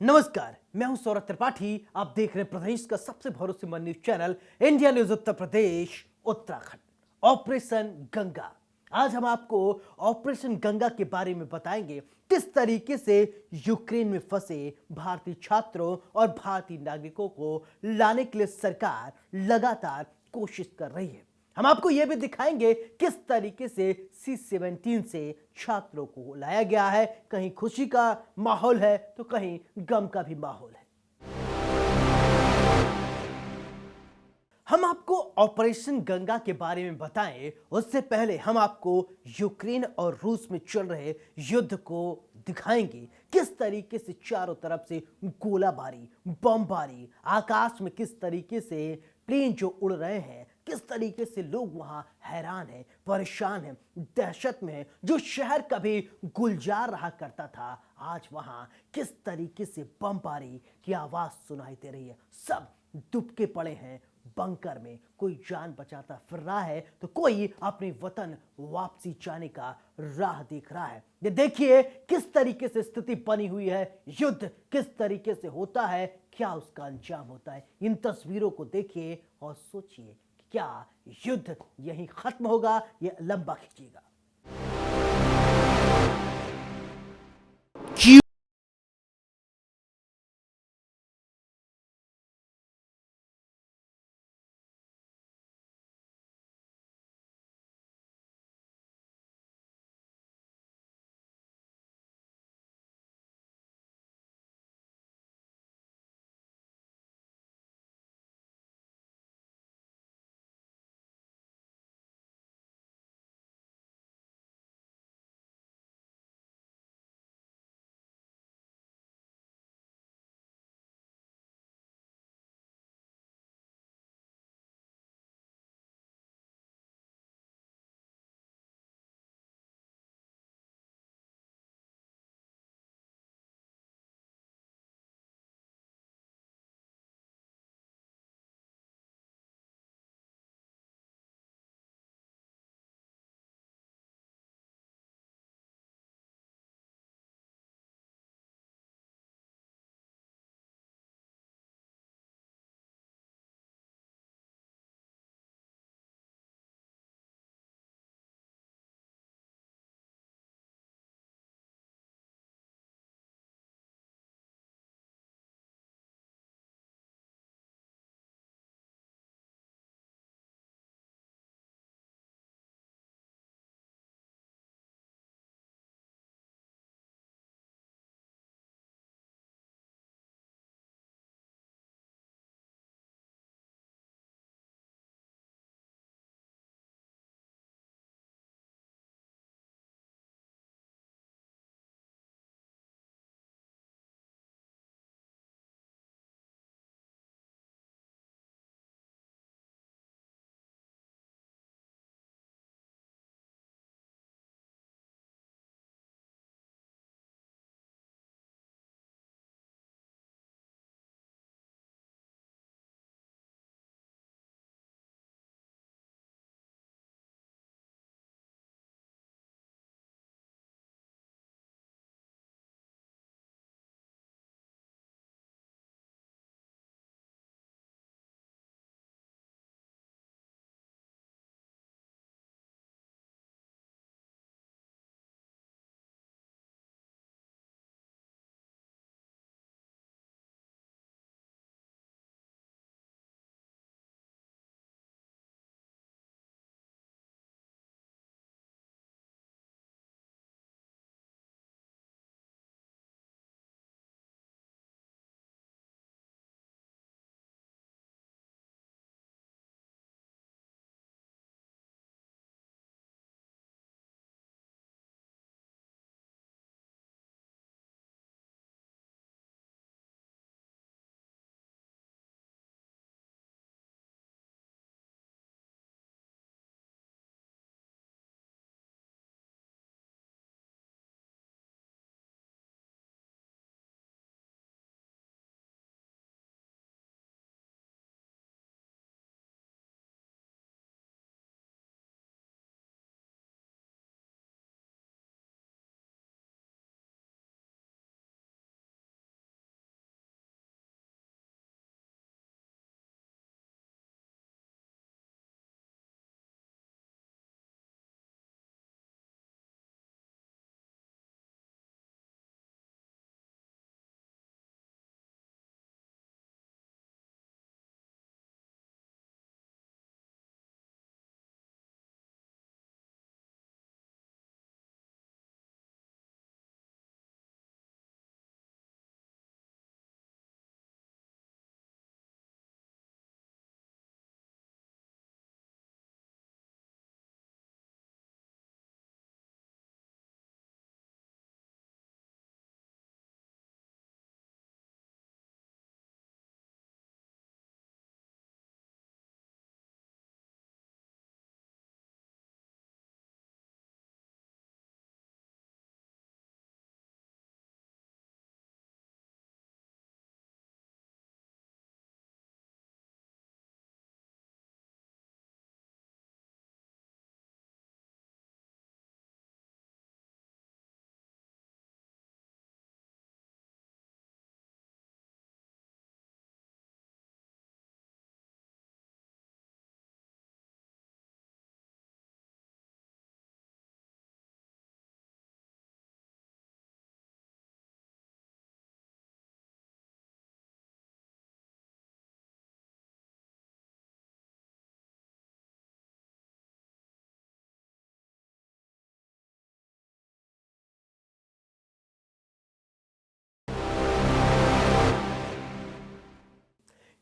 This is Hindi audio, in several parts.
नमस्कार, मैं हूं सौरभ त्रिपाठी। आप देख रहे हैं प्रदेश का सबसे भरोसेमंद news channel India news Uttar Pradesh Uttarakhand. Operation Ganga. आज हम आपको ऑपरेशन गंगा के बारे में बताएंगे। किस तरीके से यूक्रेन में फंसे भारतीय छात्रों और भारतीय नागरिकों को लाने के लिए सरकार लगातार कोशिश कर रही है। हम आपको यह भी दिखाएंगे किस तरीके से C-17 से छात्रों को लाया गया है। कहीं खुशी का माहौल है तो कहीं गम का भी माहौल है। हम आपको ऑपरेशन गंगा के बारे में बताएं उससे पहले हम आपको यूक्रेन और रूस में चल रहे युद्ध को दिखाएंगे। किस तरीके से चारों तरफ से गोलाबारी, बमबारी, आकाश में किस तरीके से प्लेन जो उड़ रहे हैं, किस तरीके से लोग वहां हैरान हैं, परेशान हैं, दहशत में हैं। जो शहर कभी गुलजार रहा करता था, आज वहां किस तरीके से बमबारी की आवाज सुनाई दे रही है। सब दुबके पड़े हैं बंकर में। कोई जान बचाता फिर रहा है तो कोई अपने वतन वापसी जाने का राह देख रहा है। ये देखिए किस तरीके से स्थिति बनी हुई है। युद्ध किस तरीके से होता है, क्या उसका अंजाम होता है। इन तस्वीरों को देखिए और सोचिए क्या युद्ध यहीं खत्म होगा या लंबा खींचेगा।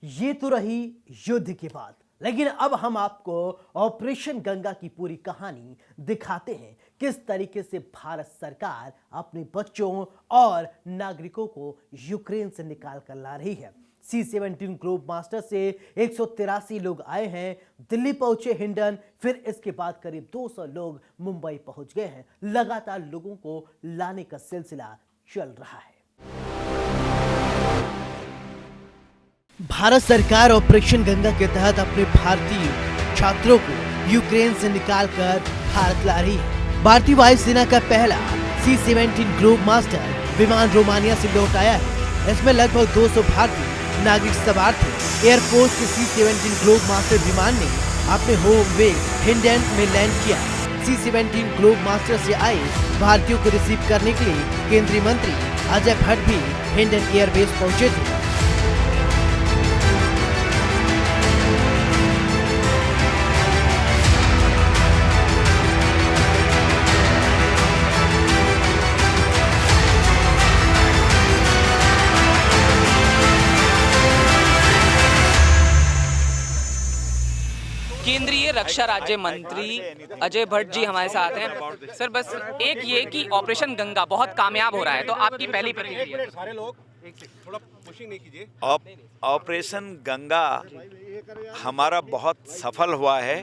ये तो रही युद्ध की बात, लेकिन अब हम आपको ऑपरेशन गंगा की पूरी कहानी दिखाते हैं। किस तरीके से भारत सरकार अपने बच्चों और नागरिकों को यूक्रेन से निकाल कर ला रही है। C-17 ग्लोब मास्टर से 183 लोग आए हैं, दिल्ली पहुंचे हिंडन, फिर इसके बाद करीब 200 लोग मुंबई पहुंच गए हैं। लगातार लोगों को लाने का सिलसिला चल रहा है। भारत सरकार ऑपरेशन गंगा के तहत अपने भारतीय छात्रों को यूक्रेन से निकालकर भारत ला रही है। भारतीय वायुसेना का पहला C-17 ग्लोब मास्टर विमान रोमानिया से लौट आया है। इसमें लगभग 200 भारतीय नागरिक सवार थे। एयरफोर्स के C-17 ग्लोब मास्टर विमान ने अपने होम बेस हिंडन में लैंड किया। C-17 ग्लोब मास्टर से आए भारतीयों को रिसीव करने के लिए केंद्रीय मंत्री अजय भट्ट भी हिंडन एयरबेस पहुंचे थे। केंद्रीय रक्षा राज्य मंत्री अजय भट्ट जी हमारे साथ हैं। सर, बस एक ये कि ऑपरेशन गंगा बहुत कामयाब हो रहा है, तो आपकी पहली प्रतिक्रिया। सारे लोग थोड़ा पुशिंग नहीं कीजिए। ऑपरेशन गंगा हमारा बहुत सफल हुआ है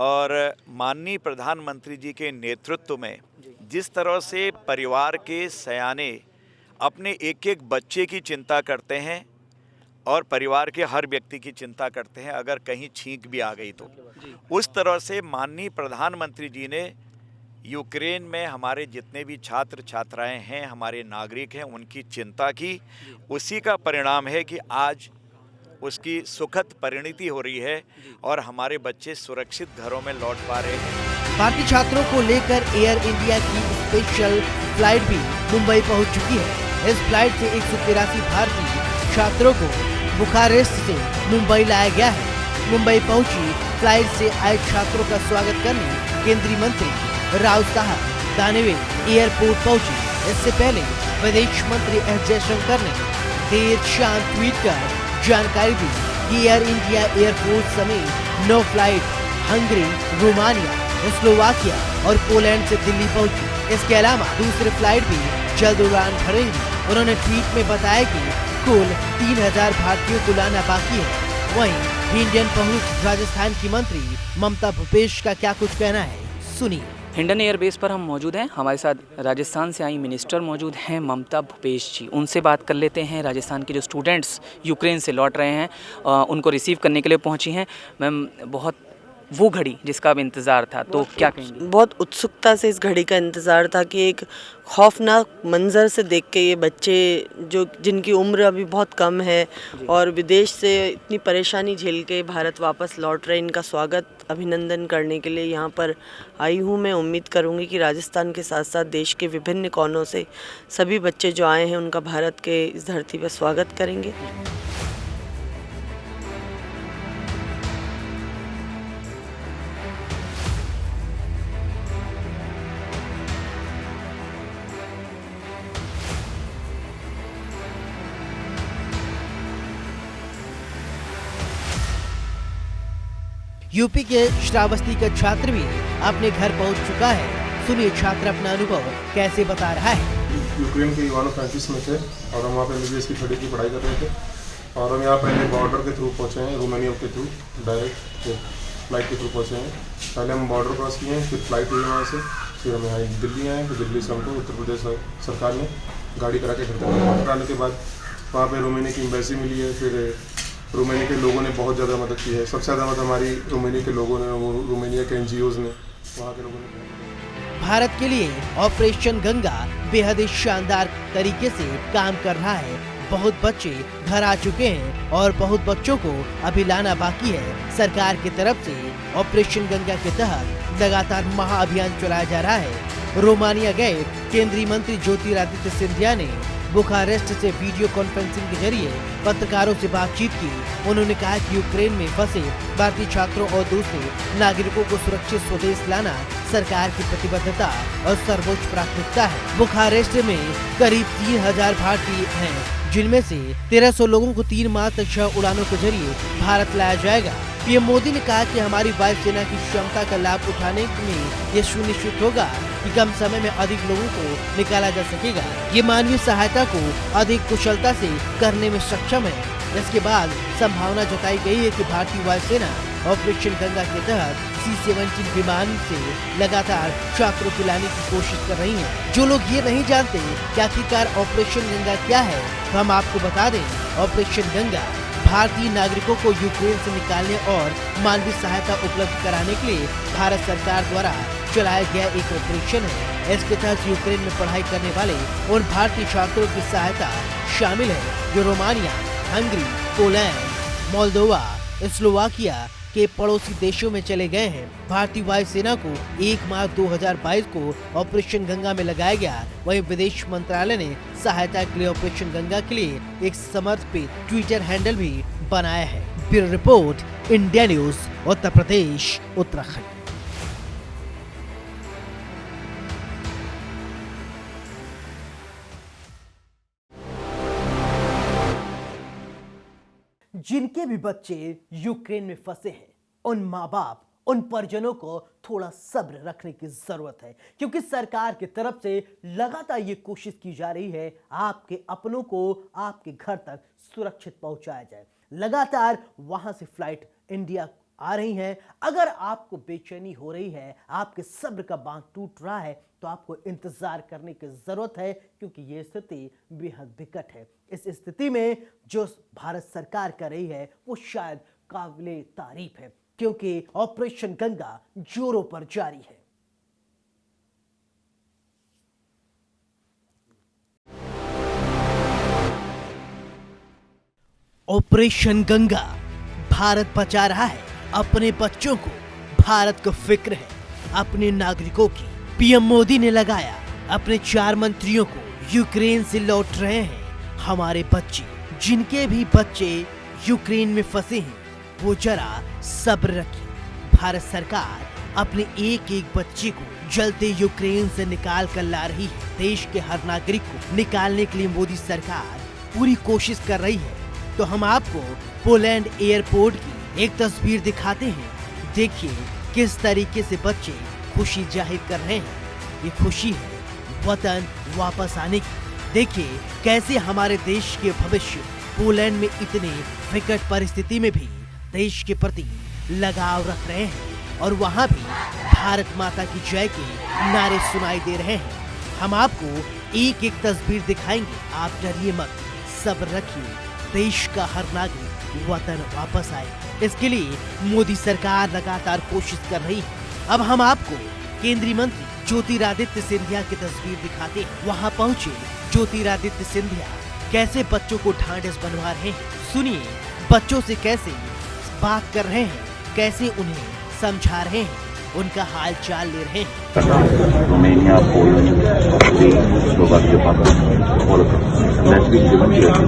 और माननीय प्रधानमंत्री जी के नेतृत्व में जिस तरह से परिवार के सयाने अपने एक एक बच्चे की चिंता करते हैं और परिवार के हर व्यक्ति की चिंता करते हैं अगर कहीं छींक भी आ गई तो, उस तरह से माननीय प्रधानमंत्री जी ने यूक्रेन में हमारे जितने भी छात्र छात्राएं हैं, हमारे नागरिक हैं, उनकी चिंता की। उसी का परिणाम है कि आज उसकी सुखद परिणति हो रही है और हमारे बच्चे सुरक्षित घरों में लौट पा रहे हैं। भारतीय छात्रों को लेकर एयर इंडिया की स्पेशल फ्लाइट भी मुंबई पहुंच चुकी है। इस फ्लाइट से 183 भारतीय छात्रों को बुखारेस्ट से मुंबई लाया गया है। मुंबई पहुंची फ्लाइट से आए छात्रों का स्वागत करने केंद्रीय मंत्री राव साहब दानवे एयरपोर्ट पहुंचे। इससे पहले विदेश मंत्री एस जयशंकर ने देर शाम ट्वीट कर जानकारी दी कि एयर इंडिया एयरपोर्ट समेत 9 फ्लाइट हंगरी, रोमानिया, स्लोवाकिया और पोलैंड से दिल्ली पहुंची। इसके अलावा दूसरी फ्लाइट भी जल्द उड़ान भरेंगी। उन्होंने ट्वीट में बताया कि कुल 3000 भारतीयों को लाना बाकी है। वहीं इंडियन पहुंच राजस्थान की मंत्री ममता भूपेश का क्या कुछ कहना है, सुनिए। हिंडन एयरबेस पर हम मौजूद हैं। हमारे साथ राजस्थान से आई मिनिस्टर मौजूद हैं, ममता भूपेश जी। उनसे बात कर लेते हैं। राजस्थान के जो स्टूडेंट्स यूक्रेन से लौट रहे हैं, उनको रिसीव करने के लिए पहुंची हैं। मैम, बहुत वो घड़ी जिसका अब इंतज़ार था, तो क्या कहेंगे? बहुत उत्सुकता से इस घड़ी का इंतज़ार था कि एक खौफनाक मंज़र से देख के ये बच्चे जिनकी उम्र अभी बहुत कम है और विदेश से इतनी परेशानी झेल के भारत वापस लौट रहे, इनका स्वागत अभिनंदन करने के लिए यहाँ पर आई हूँ। मैं उम्मीद करूँगी कि राजस्थान के साथ साथ देश के विभिन्न कोनों से सभी बच्चे जो आए हैं उनका भारत के इस धरती पर स्वागत करेंगे। यूपी के श्रावस्ती का छात्र भी अपने घर पहुंच चुका है। सुनिए छात्र अपना अनुभव कैसे बता रहा है। यूक्रेन के इवानो-फ्रैंकिव्स्क में थे और हम वहाँ पे MBBS की थर्ड ईयर की पढ़ाई कर रहे थे और हम यहाँ पहले बॉर्डर के थ्रू पहुँचे हैं, रोमानिया के थ्रू डायरेक्ट फ्लाइट के थ्रू पहुँचे हैं। पहले हम बॉर्डर क्रॉस किए हैं, फिर फ्लाइट हुई वहाँ से, फिर हम यहाँ दिल्ली आए। फिर दिल्ली से हमको उत्तर प्रदेश सरकार ने गाड़ी करा के घर तक आने के बाद वहाँ पर रोमानिया की एम्बेसी मिली है। फिर रोमानिया के लोगों ने बहुत ज़्यादा मदद की है। सबसे ज़्यादा मदद हमारी रोमानिया के लोगों ने, रोमानिया के NGOs ने, वहाँ के लोगों ने। भारत के लिए ऑपरेशन गंगा बेहद ही शानदार तरीके से काम कर रहा है। बहुत बच्चे घर आ चुके हैं और बहुत बच्चों को अभी लाना बाकी है। सरकार की तरफ से ऑपरेशन गंगा के तहत लगातार महाअभियान चलाया जा रहा है। रोमानिया गए केंद्रीय मंत्री ज्योतिरादित्य सिंधिया ने बुखारेस्ट से वीडियो कॉन्फ्रेंसिंग के जरिए पत्रकारों से बातचीत की। उन्होंने कहा कि यूक्रेन में फंसे भारतीय छात्रों और दूसरे नागरिकों को सुरक्षित स्वदेश लाना सरकार की प्रतिबद्धता और सर्वोच्च प्राथमिकता है। बुखारेस्ट में करीब 3000 भारतीय हैं, जिनमें से 1300 लोगों को 3 माह तक 6 उड़ानों के जरिए भारत लाया जाएगा। पीएम मोदी ने कहा कि हमारी वायुसेना की क्षमता का लाभ उठाने में ये सुनिश्चित होगा कि कम समय में अधिक लोगों को निकाला जा सकेगा। ये मानवीय सहायता को अधिक कुशलता से करने में सक्षम है। इसके बाद संभावना जताई गई है कि भारतीय वायुसेना ऑपरेशन गंगा के तहत C-17 विमान से लगातार छात्रों को लाने की कोशिश कर रही है। जो लोग ये नहीं जानते कि आखिरकार ऑपरेशन गंगा क्या है, तो हम आपको बता दें, ऑपरेशन गंगा भारतीय नागरिकों को यूक्रेन से निकालने और मानवीय सहायता उपलब्ध कराने के लिए भारत सरकार द्वारा चलाया गया एक ऑपरेशन है। इसके तहत यूक्रेन में पढ़ाई करने वाले उन भारतीय छात्रों की सहायता शामिल है जो Romania, Hungary, Poland, Moldova, Slovakia के पड़ोसी देशों में चले गए हैं। भारतीय वायुसेना को 1 मार्च 2022 को ऑपरेशन गंगा में लगाया गया। वहीं विदेश मंत्रालय ने सहायता के लिए ऑपरेशन गंगा के लिए एक समर्पित ट्विटर हैंडल भी बनाया है। Bureau report, India news, Uttar Pradesh, Uttarakhand. जिनके भी बच्चे यूक्रेन में फंसे हैं, उन माँ बाप, उन परिजनों को थोड़ा सब्र रखने की जरूरत है, क्योंकि सरकार की तरफ से लगातार ये कोशिश की जा रही है आपके अपनों को आपके घर तक सुरक्षित पहुंचाया जाए। लगातार वहां से फ्लाइट इंडिया आ रही हैं। अगर आपको बेचैनी हो रही है, आपके सब्र का बांध टूट रहा है, तो आपको इंतजार करने की जरूरत है, क्योंकि ये स्थिति बेहद विकट है। इस स्थिति में जो भारत सरकार कर रही है वो शायद काबिले तारीफ है, क्योंकि ऑपरेशन गंगा जोरों पर जारी है। ऑपरेशन गंगा, भारत बचा रहा है अपने बच्चों को। भारत को फिक्र है अपने नागरिकों की। पीएम मोदी ने लगाया अपने 4 मंत्रियों को। यूक्रेन से लौट रहे हैं हमारे बच्चे। जिनके भी बच्चे यूक्रेन में फंसे हैं, वो जरा सब्र रखें। भारत सरकार अपने एक एक बच्चे को जलते यूक्रेन से निकाल कर ला रही है। देश के हर नागरिक को निकालने के लिए मोदी सरकार पूरी कोशिश कर रही है। तो हम आपको पोलैंड एयरपोर्ट की एक तस्वीर दिखाते हैं। देखिए किस तरीके से बच्चे खुशी जाहिर कर रहे हैं। ये खुशी है वतन वापस आने की। देखिए कैसे हमारे देश के भविष्य पोलैंड में इतने विकट परिस्थिति में भी देश के प्रति लगाव रख रहे हैं, और वहाँ भी भारत माता की जय के नारे सुनाई दे रहे हैं। हम आपको एक एक तस्वीर दिखाएंगे, आप डरिए मत, सब्र रखिए। देश का हर नागरिक वतन वापस आए, इसके लिए मोदी सरकार लगातार कोशिश कर रही है। अब हम आपको केंद्रीय मंत्री ज्योतिरादित्य सिंधिया की तस्वीर दिखाते हैं। वहां पहुंचे ज्योतिरादित्य सिंधिया कैसे बच्चों को ढांढस बनवा रहे हैं। सुनिए बच्चों से कैसे बात कर रहे हैं, कैसे उन्हें समझा रहे हैं, उनका हाल चाल ले रहे हैं। Romania, Poland, Slovakia, all of them. And that's been given to us.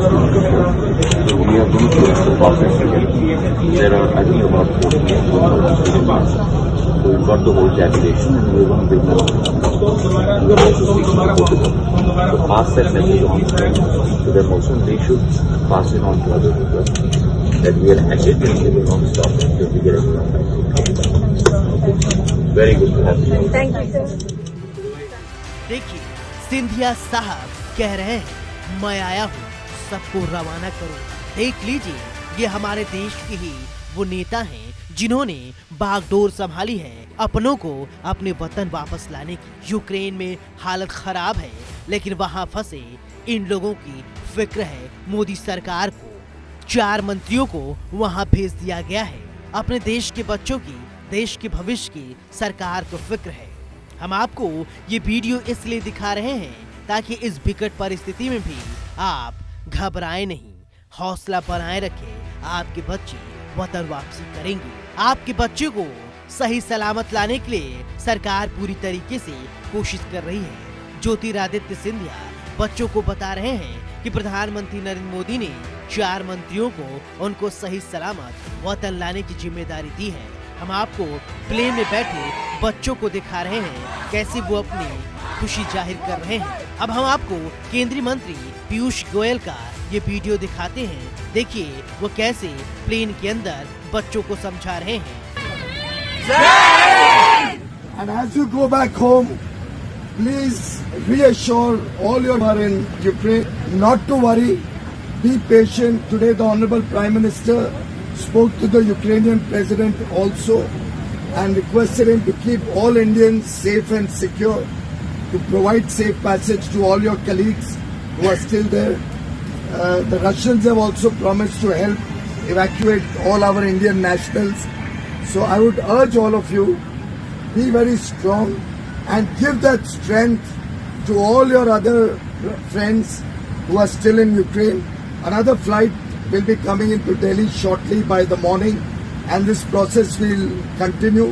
So we are going to the process together. There are, I think, about 14 So we've got the whole tabulation and we're going to bring them and we're also speaking to both of them. So pass that message on to them also, and they should pass it on to others as well. That we are active and we will not stop until we get everyone back. Very good to have you. Thank you, sir. देखिए सिंधिया साहब कह रहे हैं, मैं आया हूँ, सबको रवाना करो। देख लीजिए ये हमारे देश के ही वो नेता हैं जिन्होंने बागडोर संभाली है अपनों को अपने वतन वापस लाने की। यूक्रेन में हालत खराब है, लेकिन वहां फंसे इन लोगों की फिक्र है मोदी सरकार को। 4 मंत्रियों को वहां भेज दिया गया है। अपने देश के बच्चों की, देश के भविष्य की सरकार को फिक्र है। हम आपको ये वीडियो इसलिए दिखा रहे हैं ताकि इस विकट परिस्थिति में भी आप घबराएं नहीं, हौसला बनाए रखें। आपके बच्चे वतन वापसी करेंगे। आपके बच्चे को सही सलामत लाने के लिए सरकार पूरी तरीके से कोशिश कर रही है। ज्योतिरादित्य सिंधिया बच्चों को बता रहे हैं कि प्रधानमंत्री नरेंद्र मोदी ने 4 मंत्रियों को उनको सही सलामत वतन लाने की जिम्मेदारी दी है। हम आपको प्लेन में बैठे बच्चों को दिखा रहे हैं कैसे वो अपनी खुशी जाहिर कर रहे हैं। अब हम आपको केंद्रीय मंत्री पीयूष गोयल का ये वीडियो दिखाते हैं। देखिए वो कैसे प्लेन के अंदर बच्चों को समझा रहे हैं। And as you go back home, please reassure all your who are in Ukraine not to worry, be patient. Today the Honorable Prime Minister spoke to the Ukrainian President also and requested him to keep all Indians safe and secure, to provide safe passage to all your colleagues who are still there. The Russians have also promised to help evacuate all our Indian nationals. So I would urge all of you, be very strong and give that strength to all your other friends who are still in Ukraine. Another flight will be coming into Delhi shortly by the morning and this process will continue.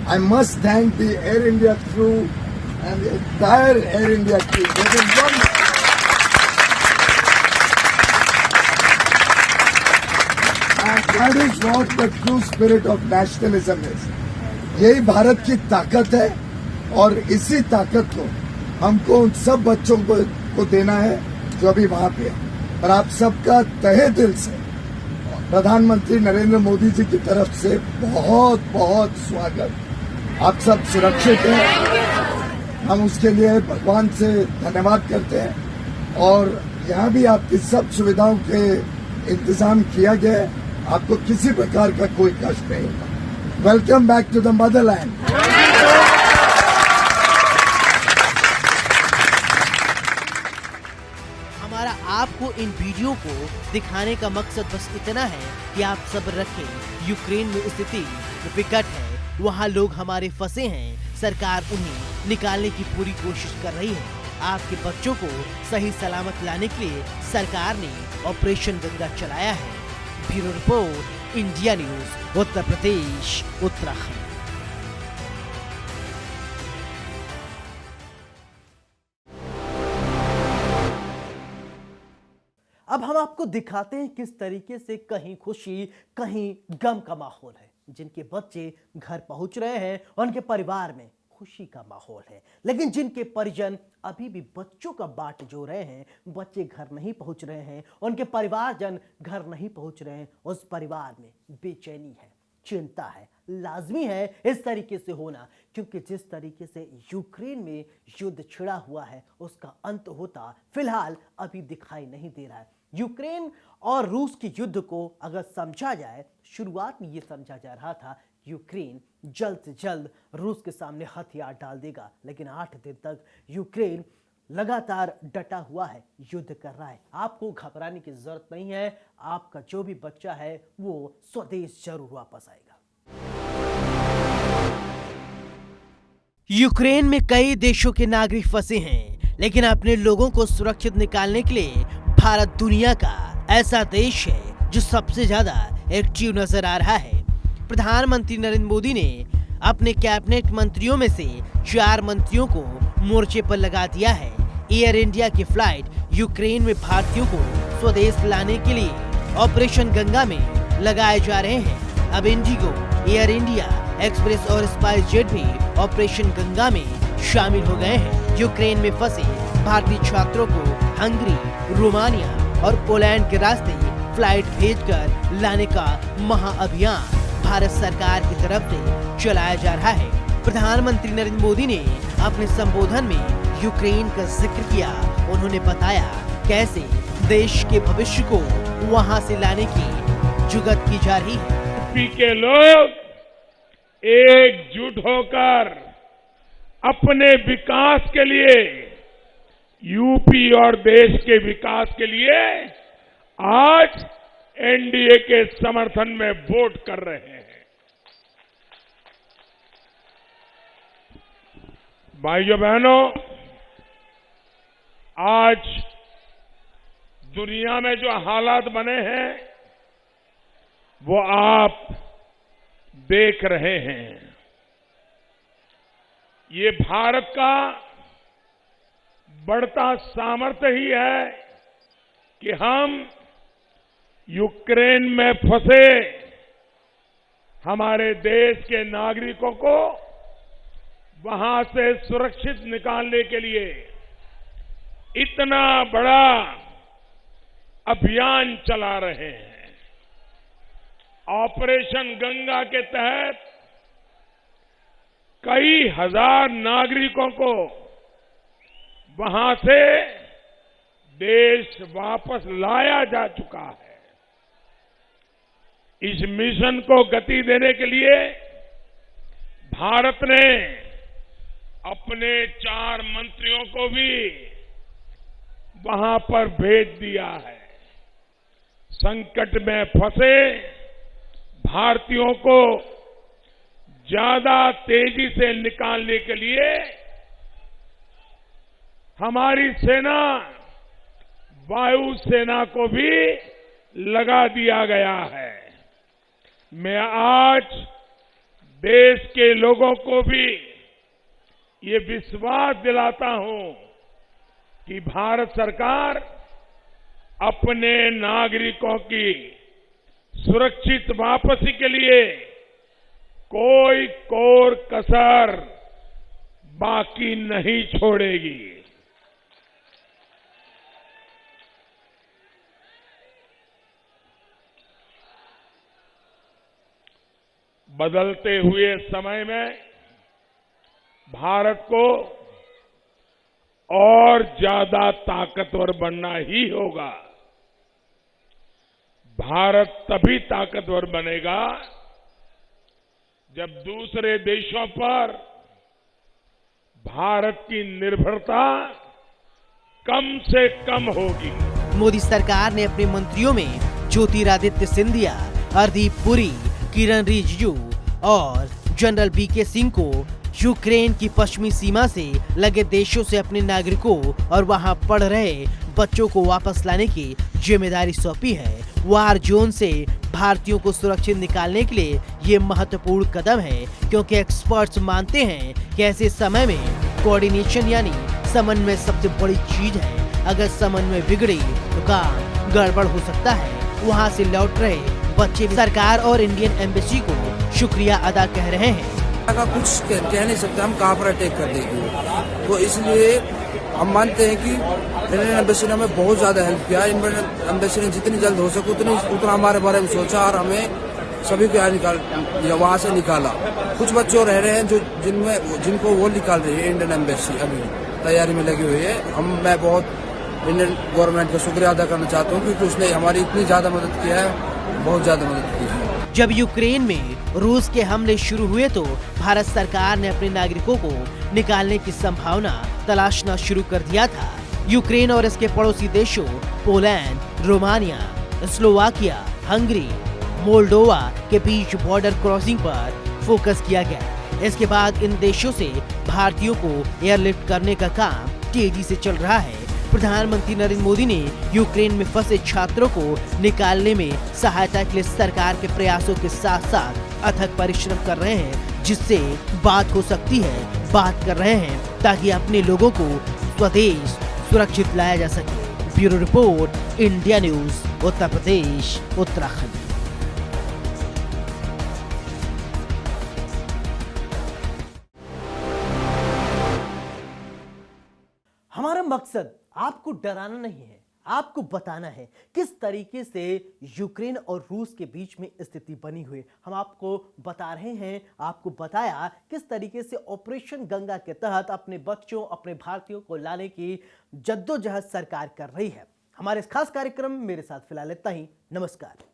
I must thank the Air India crew and the entire Air India crew. They've been wonderful. And that is what the true spirit of nationalism is. यही भारत की ताकत है और इसी ताकत को हमको उन सब बच्चों को देना है जो अभी वहाँ पे है। और आप सबका तहे दिल से प्रधानमंत्री नरेंद्र मोदी जी की तरफ से बहुत बहुत स्वागत। आप सब सुरक्षित हैं, हम उसके लिए भगवान से धन्यवाद करते हैं और यहाँ भी आपकी सब सुविधाओं के इंतजाम किया गया है। आपको किसी प्रकार का कोई कष्ट नहीं होगा। Welcome back to the motherland. हमारा आपको इन वीडियो को दिखाने का मकसद बस इतना है कि आप सब्र रखें। यूक्रेन में स्थिति विकट है, वहाँ लोग हमारे फंसे हैं, सरकार उन्हें निकालने की पूरी कोशिश कर रही है। आपके बच्चों को सही सलामत लाने के लिए सरकार ने ऑपरेशन गंगा चलाया है। Bureau report, India news, Uttar Pradesh, Uttarakhand. अब हम आपको दिखाते हैं किस तरीके से कहीं खुशी कहीं गम का माहौल है। जिनके बच्चे घर पहुंच रहे हैं उनके परिवार में खुशी का माहौल है, लेकिन जिनके परिजन अभी भी बच्चों का बाट जो रहे हैं, बच्चे घर नहीं पहुंच रहे हैं, उनके परिवारजन घर नहीं पहुंच रहे हैं, उस परिवार में बेचैनी है, चिंता है। लाजमी है इस तरीके से होना, क्योंकि जिस तरीके से यूक्रेन में युद्ध छिड़ा हुआ है उसका अंत होता फिलहाल अभी दिखाई नहीं दे रहा है। यूक्रेन और रूस के युद्ध को अगर समझा जाए, शुरुआत में ये समझा जा रहा था यूक्रेन जल्द से जल्द रूस के सामने हथियार डाल देगा, लेकिन 8 दिन तक यूक्रेन लगातार डटा हुआ है, युद्ध कर रहा है। आपको घबराने की जरूरत नहीं है, आपका जो भी बच्चा है वो स्वदेश जरूर वापस आएगा। यूक्रेन में कई देशों के नागरिक फंसे हैं, लेकिन अपने लोगों को सुरक्षित निकालने के लिए भारत दुनिया का ऐसा देश है जो सबसे ज्यादा एक्टिव नजर आ रहा है। प्रधानमंत्री नरेंद्र मोदी ने अपने कैबिनेट मंत्रियों में से 4 मंत्रियों को मोर्चे पर लगा दिया है। एयर इंडिया की फ्लाइट यूक्रेन में भारतीयों को स्वदेश लाने के लिए ऑपरेशन गंगा में लगाए जा रहे हैं। अब इंडिगो, एयर इंडिया, एक्सप्रेस और स्पाइस जेट भी ऑपरेशन गंगा में शामिल हो गए हैं। यूक्रेन में फंसे भारतीय छात्रों को हंगरी, रोमानिया और पोलैंड के रास्ते फ्लाइट भेजकर लाने का महाअभियान भारत सरकार की तरफ से चलाया जा रहा है। प्रधानमंत्री नरेंद्र मोदी ने अपने संबोधन में यूक्रेन का जिक्र किया। उन्होंने बताया कैसे देश के भविष्य को वहां से लाने की जुगत की जा रही है। यूपी के लोग एकजुट होकर अपने विकास के लिए, यूपी और देश के विकास के लिए आज एनडीए के समर्थन में वोट कर रहे हैं। भाइयों बहनों, आज दुनिया में जो हालात बने हैं वो आप देख रहे हैं। ये भारत का बढ़ता सामर्थ्य ही है कि हम यूक्रेन में फंसे हमारे देश के नागरिकों को वहां से सुरक्षित निकालने के लिए इतना बड़ा अभियान चला रहे हैं। ऑपरेशन गंगा के तहत कई हजार नागरिकों को वहां से देश वापस लाया जा चुका है। इस मिशन को गति देने के लिए भारत ने अपने 4 मंत्रियों को भी वहां पर भेज दिया है। संकट में फंसे भारतीयों को ज्यादा तेजी से निकालने के लिए हमारी सेना, वायु सेना को भी लगा दिया गया है। मैं आज देश के लोगों को भी ये विश्वास दिलाता हूं कि भारत सरकार अपने नागरिकों की सुरक्षित वापसी के लिए कोई कोर कसर बाकी नहीं छोड़ेगी। बदलते हुए समय में भारत को और ज्यादा ताकतवर बनना ही होगा। भारत तभी ताकतवर बनेगा जब दूसरे देशों पर भारत की निर्भरता कम से कम होगी। मोदी सरकार ने अपने मंत्रियों में ज्योतिरादित्य सिंधिया, हरदीप पुरी, किरण रिजिजू और जनरल बीके सिंह को यूक्रेन की पश्चिमी सीमा से लगे देशों से अपने नागरिकों और वहां पढ़ रहे बच्चों को वापस लाने की जिम्मेदारी सौंपी है। वार जोन से भारतीयों को सुरक्षित निकालने के लिए ये महत्वपूर्ण कदम है, क्योंकि एक्सपर्ट्स मानते हैं कि ऐसे समय में कोऑर्डिनेशन यानी समन्वय सबसे बड़ी चीज है। अगर समन्वय बिगड़ी तो काम गड़बड़ हो सकता है। वहाँ से लौट रहे बच्चे सरकार और इंडियन एम्बेसी को शुक्रिया अदा कह रहे हैं। का कुछ कह नहीं सकते, हम कहाँ पर अटैक कर देंगे। तो इसलिए हम मानते हैं कि इंडियन एम्बेसी ने हमें बहुत ज्यादा हेल्प किया। इंडियन एम्बेसी ने जितनी जल्द हो सके उतना हमारे बारे में सोचा और हमें सभी को वहाँ से निकाला। कुछ बच्चे रह रहे हैं जिनको वो निकाल रही है इंडियन एम्बेसी, अभी तैयारी में लगी हुई है। मैं बहुत इंडियन गवर्नमेंट का शुक्रिया अदा करना चाहता हूँ, क्योंकि उसने हमारी इतनी ज्यादा मदद किया है, बहुत ज्यादा मदद की है। जब यूक्रेन में रूस के हमले शुरू हुए तो भारत सरकार ने अपने नागरिकों को निकालने की संभावना तलाशना शुरू कर दिया था। यूक्रेन और इसके पड़ोसी देशों Poland, Romania, Slovakia, Hungary, Moldova के बीच बॉर्डर क्रॉसिंग पर फोकस किया गया। इसके बाद इन देशों से भारतीयों को एयरलिफ्ट करने का काम तेजी से चल रहा है। प्रधानमंत्री नरेंद्र मोदी ने यूक्रेन में फंसे छात्रों को निकालने में सहायता के लिए सरकार के प्रयासों के साथ साथ अथक परिश्रम कर रहे हैं, जिससे बात हो सकती है, बात कर रहे हैं ताकि अपने लोगों को स्वदेश सुरक्षित लाया जा सके। Bureau report, India news, Uttar Pradesh, Uttarakhand. हमारा मकसद आपको डराना नहीं है, आपको बताना है किस तरीके से यूक्रेन और रूस के बीच में स्थिति बनी हुई। हम आपको बता रहे हैं, आपको बताया किस तरीके से ऑपरेशन गंगा के तहत अपने बच्चों, अपने भारतीयों को लाने की जद्दोजहद सरकार कर रही है। हमारे इस खास कार्यक्रम में मेरे साथ फिलहाल इतना ही। नमस्कार।